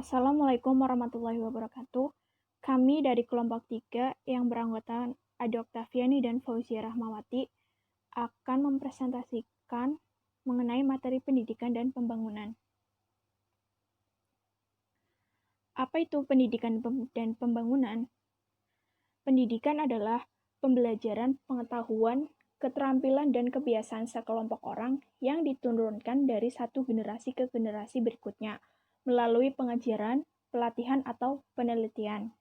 Assalamualaikum warahmatullahi wabarakatuh. Kami dari kelompok 3 yang beranggotakan Ade Oktaviani dan Fauzia Rahmawati akan mempresentasikan mengenai materi pendidikan dan pembangunan. Apa itu pendidikan dan pembangunan? Pendidikan adalah pembelajaran, pengetahuan, keterampilan, dan kebiasaan sekelompok orang yang diturunkan dari satu generasi ke generasi berikutnya melalui pengajaran, pelatihan, atau penelitian.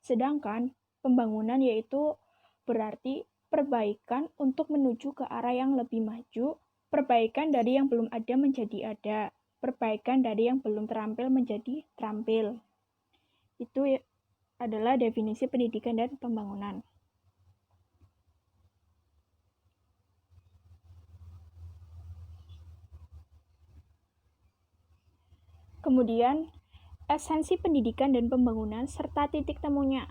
Sedangkan pembangunan yaitu berarti perbaikan untuk menuju ke arah yang lebih maju, perbaikan dari yang belum ada menjadi ada, perbaikan dari yang belum terampil menjadi terampil. Itu adalah definisi pendidikan dan pembangunan. Kemudian, esensi pendidikan dan pembangunan serta titik temunya.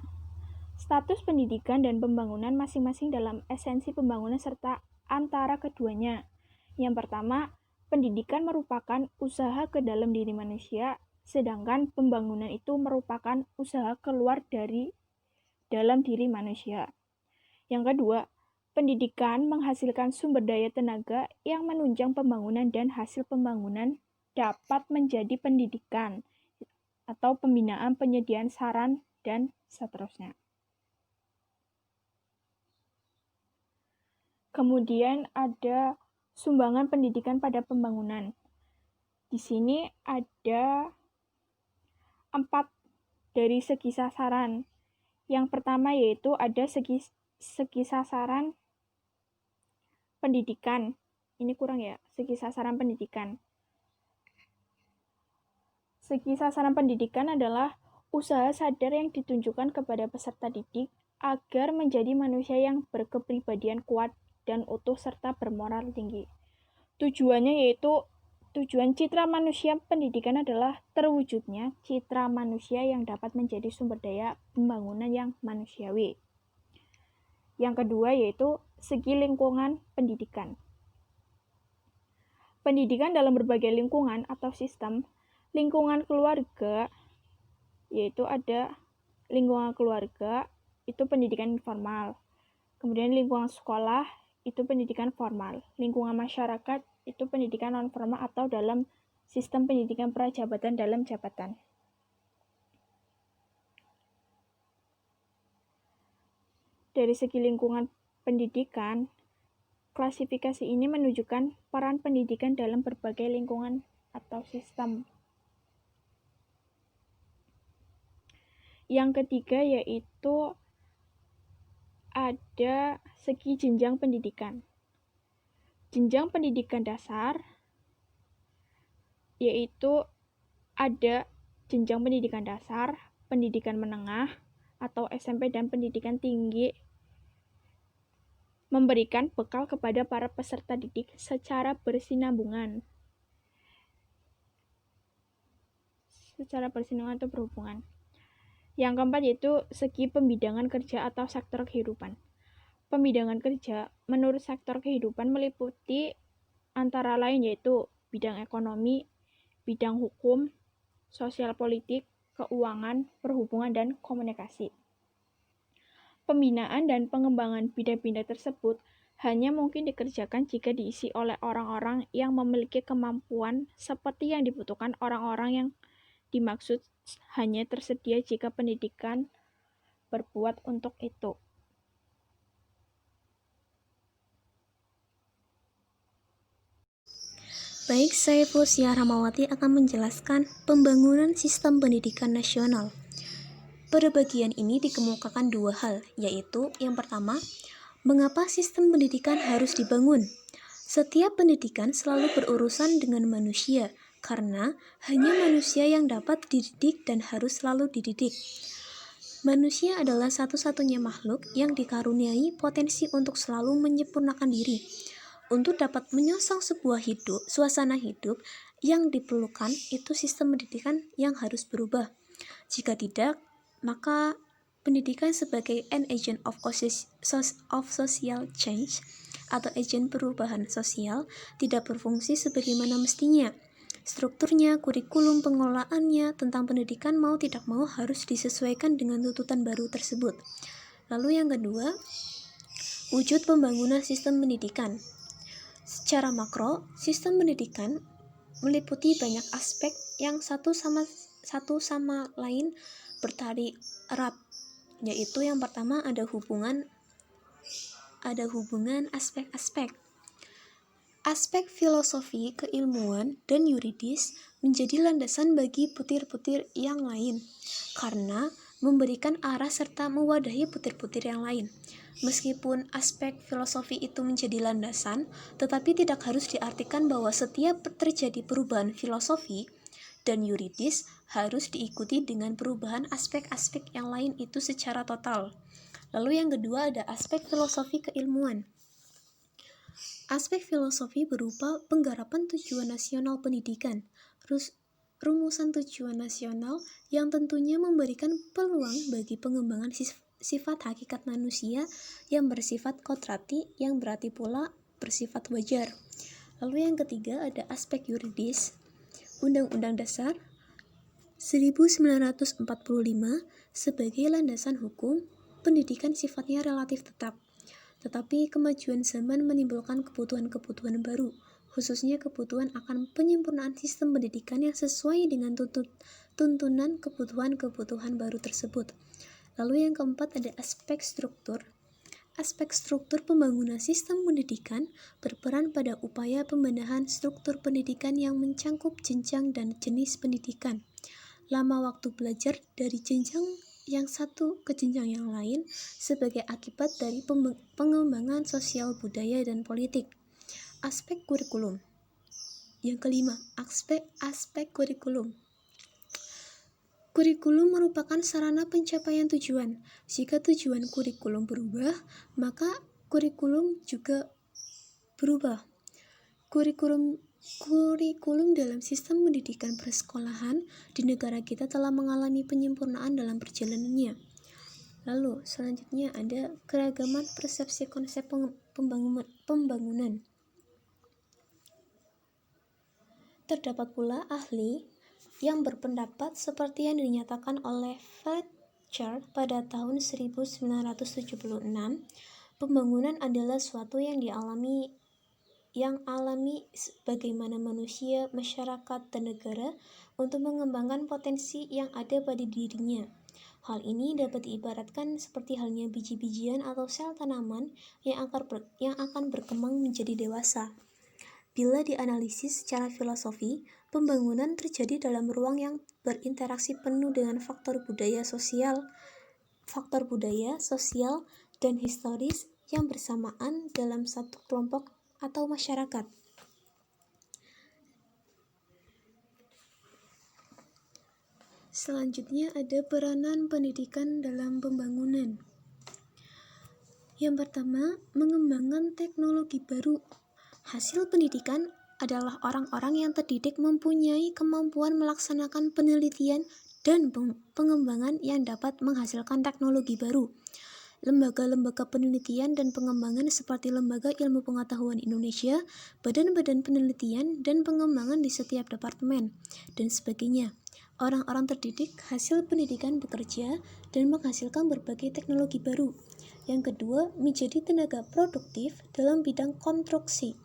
Status pendidikan dan pembangunan masing-masing dalam esensi pembangunan serta antara keduanya. Yang pertama, pendidikan merupakan usaha ke dalam diri manusia, sedangkan pembangunan itu merupakan usaha keluar dari dalam diri manusia. Yang kedua, pendidikan menghasilkan sumber daya tenaga yang menunjang pembangunan dan hasil pembangunan dapat menjadi pendidikan atau pembinaan, penyediaan saran, dan seterusnya. Kemudian ada sumbangan pendidikan pada pembangunan. Di sini ada 4 dari segi sasaran. Yang pertama yaitu ada segi sasaran pendidikan. Ini kurang ya, segi sasaran pendidikan. Segi sasaran pendidikan adalah usaha sadar yang ditunjukkan kepada peserta didik agar menjadi manusia yang berkepribadian kuat dan utuh serta bermoral tinggi. Tujuannya yaitu tujuan citra manusia pendidikan adalah terwujudnya citra manusia yang dapat menjadi sumber daya pembangunan yang manusiawi. Yang kedua yaitu segi lingkungan pendidikan. Pendidikan dalam berbagai lingkungan atau sistem, lingkungan keluarga, yaitu ada lingkungan keluarga, itu pendidikan informal. Kemudian lingkungan sekolah, itu pendidikan formal. Lingkungan masyarakat, itu pendidikan non-formal atau dalam sistem pendidikan prajabatan dalam jabatan. Dari segi lingkungan pendidikan, klasifikasi ini menunjukkan peran pendidikan dalam berbagai lingkungan atau sistem. Yang ketiga yaitu ada segi jenjang pendidikan. Jenjang pendidikan dasar yaitu ada jenjang pendidikan dasar, pendidikan menengah atau SMP dan pendidikan tinggi, memberikan bekal kepada para peserta didik secara bersinambungan atau berhubungan. Yang keempat yaitu segi pembidangan kerja atau sektor kehidupan. Pembidangan kerja menurut sektor kehidupan meliputi antara lain yaitu bidang ekonomi, bidang hukum, sosial politik, keuangan, perhubungan, dan komunikasi. Pembinaan dan pengembangan bidang-bidang tersebut hanya mungkin dikerjakan jika diisi oleh orang-orang yang memiliki kemampuan seperti yang dibutuhkan orang-orang yang dimaksud hanya tersedia jika pendidikan berbuat untuk itu. Baik, saya Fauzia Rahmawati akan menjelaskan pembangunan sistem pendidikan nasional. Pada bagian ini dikemukakan dua hal, yaitu yang pertama, mengapa sistem pendidikan harus dibangun? Setiap pendidikan selalu berurusan dengan manusia, karena hanya manusia yang dapat dididik dan harus selalu dididik. Manusia adalah satu-satunya makhluk yang dikaruniai potensi untuk selalu menyempurnakan diri. Untuk dapat menyongsong sebuah suasana hidup yang diperlukan itu sistem pendidikan yang harus berubah. Jika tidak, maka pendidikan sebagai an agent of social change atau agen perubahan sosial tidak berfungsi sebagaimana mestinya. Strukturnya, kurikulum, pengelolaannya, tentang pendidikan mau tidak mau harus disesuaikan dengan tuntutan baru tersebut. Lalu yang kedua, wujud pembangunan sistem pendidikan. Secara makro, sistem pendidikan meliputi banyak aspek yang satu sama lain bertali erat, yaitu yang pertama ada hubungan aspek-aspek. Aspek filosofi, keilmuan, dan yuridis menjadi landasan bagi butir-butir yang lain karena memberikan arah serta mewadahi butir-butir yang lain. Meskipun aspek filosofi itu menjadi landasan, tetapi tidak harus diartikan bahwa setiap terjadi perubahan filosofi dan yuridis harus diikuti dengan perubahan aspek-aspek yang lain itu secara total. Lalu yang kedua ada aspek filosofi keilmuan. Aspek filosofi berupa penggarapan tujuan nasional pendidikan, rumusan tujuan nasional yang tentunya memberikan peluang bagi pengembangan sifat hakikat manusia yang bersifat kodrati, yang berarti pula bersifat wajar. Lalu yang ketiga ada aspek yuridis. Undang-Undang Dasar 1945 sebagai landasan hukum, pendidikan sifatnya relatif tetap. Tetapi kemajuan zaman menimbulkan kebutuhan-kebutuhan baru, khususnya kebutuhan akan penyempurnaan sistem pendidikan yang sesuai dengan tuntunan kebutuhan-kebutuhan baru tersebut. Lalu yang keempat ada aspek struktur. Aspek struktur pembangunan sistem pendidikan berperan pada upaya pembenahan struktur pendidikan yang mencangkup jenjang dan jenis pendidikan, lama waktu belajar dari jenjang yang satu ke jenjang yang lain sebagai akibat dari pengembangan sosial, budaya, dan politik. Aspek kurikulum. Yang kelima, aspek kurikulum. Kurikulum merupakan sarana pencapaian tujuan. Jika tujuan kurikulum berubah, maka kurikulum juga berubah. Kurikulum dalam sistem pendidikan persekolahan di negara kita telah mengalami penyempurnaan dalam perjalanannya. Lalu, selanjutnya ada keragaman persepsi konsep pembangunan. Terdapat pula ahli yang berpendapat seperti yang dinyatakan oleh Fletcher pada tahun 1976, pembangunan adalah suatu yang alami bagaimana manusia, masyarakat, dan negara untuk mengembangkan potensi yang ada pada dirinya. Hal ini dapat diibaratkan seperti halnya biji-bijian atau sel tanaman yang akan berkembang menjadi dewasa. Bila dianalisis secara filosofi, pembangunan terjadi dalam ruang yang berinteraksi penuh dengan faktor budaya sosial, dan historis yang bersamaan dalam satu kelompok atau masyarakat. Selanjutnya ada peranan pendidikan dalam pembangunan. Yang pertama, mengembangkan teknologi baru. Hasil pendidikan adalah orang-orang yang terdidik mempunyai kemampuan melaksanakan penelitian dan pengembangan yang dapat menghasilkan teknologi baru. Lembaga-lembaga penelitian dan pengembangan seperti Lembaga Ilmu Pengetahuan Indonesia, badan-badan penelitian dan pengembangan di setiap departemen, dan sebagainya. Orang-orang terdidik hasil pendidikan bekerja dan menghasilkan berbagai teknologi baru. Yang kedua, menjadi tenaga produktif dalam bidang konstruksi.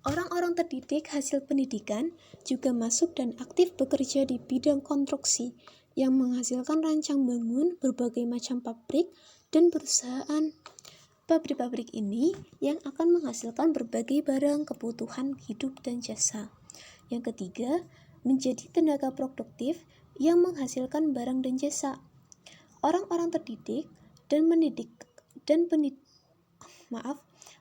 Orang-orang terdidik hasil pendidikan juga masuk dan aktif bekerja di bidang konstruksi yang menghasilkan rancang bangun berbagai macam pabrik dan perusahaan. Pabrik-pabrik ini yang akan menghasilkan berbagai barang kebutuhan hidup dan jasa. Yang ketiga, menjadi tenaga produktif yang menghasilkan barang dan jasa. Orang-orang terdidik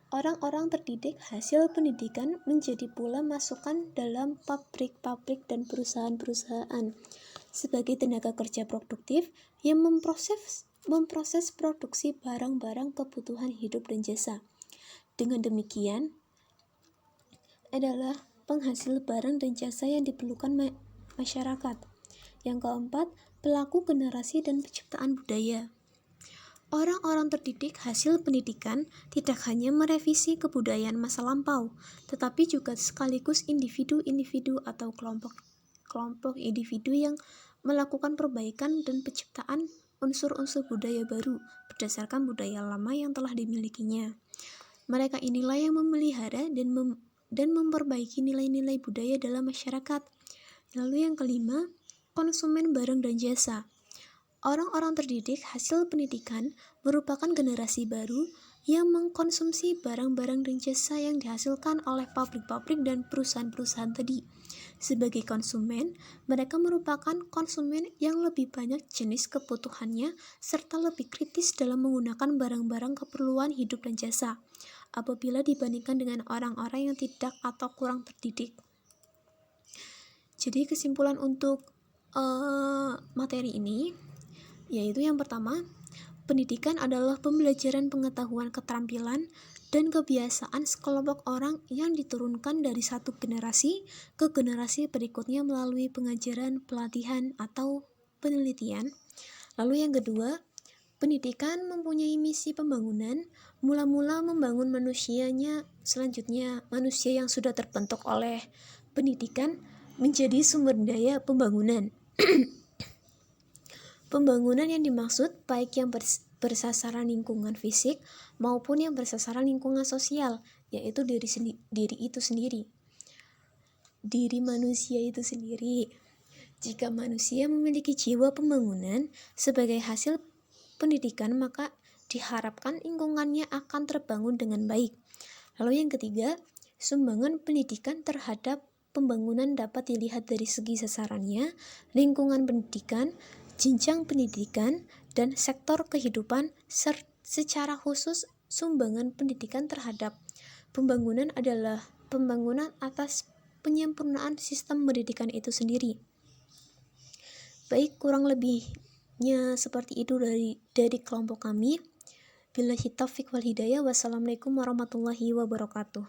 orang-orang terdidik hasil pendidikan menjadi pula masukan dalam pabrik-pabrik dan perusahaan-perusahaan sebagai tenaga kerja produktif yang memproses produksi barang-barang kebutuhan hidup dan jasa. Dengan demikian, adalah penghasil barang dan jasa yang diperlukan masyarakat. Yang keempat, pelaku generasi dan penciptaan budaya. Orang-orang terdidik hasil pendidikan tidak hanya merevisi kebudayaan masa lampau, tetapi juga sekaligus individu-individu atau kelompok individu yang melakukan perbaikan dan penciptaan unsur-unsur budaya baru berdasarkan budaya lama yang telah dimilikinya. Mereka inilah yang memelihara dan memperbaiki nilai-nilai budaya dalam masyarakat. Lalu yang kelima, konsumen barang dan jasa. Orang-orang terdidik hasil pendidikan merupakan generasi baru yang mengkonsumsi barang-barang dan jasa yang dihasilkan oleh pabrik-pabrik dan perusahaan-perusahaan tadi. Sebagai konsumen, mereka merupakan konsumen yang lebih banyak jenis kebutuhannya serta lebih kritis dalam menggunakan barang-barang keperluan hidup dan jasa apabila dibandingkan dengan orang-orang yang tidak atau kurang terdidik. Jadi kesimpulan untuk materi ini yaitu yang pertama, pendidikan adalah pembelajaran pengetahuan keterampilan dan kebiasaan sekelompok orang yang diturunkan dari satu generasi ke generasi berikutnya melalui pengajaran, pelatihan, atau penelitian. Lalu yang kedua, pendidikan mempunyai misi pembangunan, mula-mula membangun manusianya, selanjutnya manusia yang sudah terbentuk oleh pendidikan menjadi sumber daya pembangunan. Pembangunan yang dimaksud baik yang bersasaran lingkungan fisik maupun yang bersasaran lingkungan sosial, yaitu diri manusia itu sendiri. Jika manusia memiliki jiwa pembangunan sebagai hasil pendidikan, maka diharapkan lingkungannya akan terbangun dengan baik. Lalu yang ketiga, sumbangan pendidikan terhadap pembangunan dapat dilihat dari segi sasarannya, lingkungan pendidikan, jenjang pendidikan, dan sektor kehidupan. Secara khusus, sumbangan pendidikan terhadap pembangunan adalah pembangunan atas penyempurnaan sistem pendidikan itu sendiri. Baik, kurang lebihnya seperti itu dari kelompok kami. Billahi taufiq wal hidayah. Wassalamualaikum warahmatullahi wabarakatuh.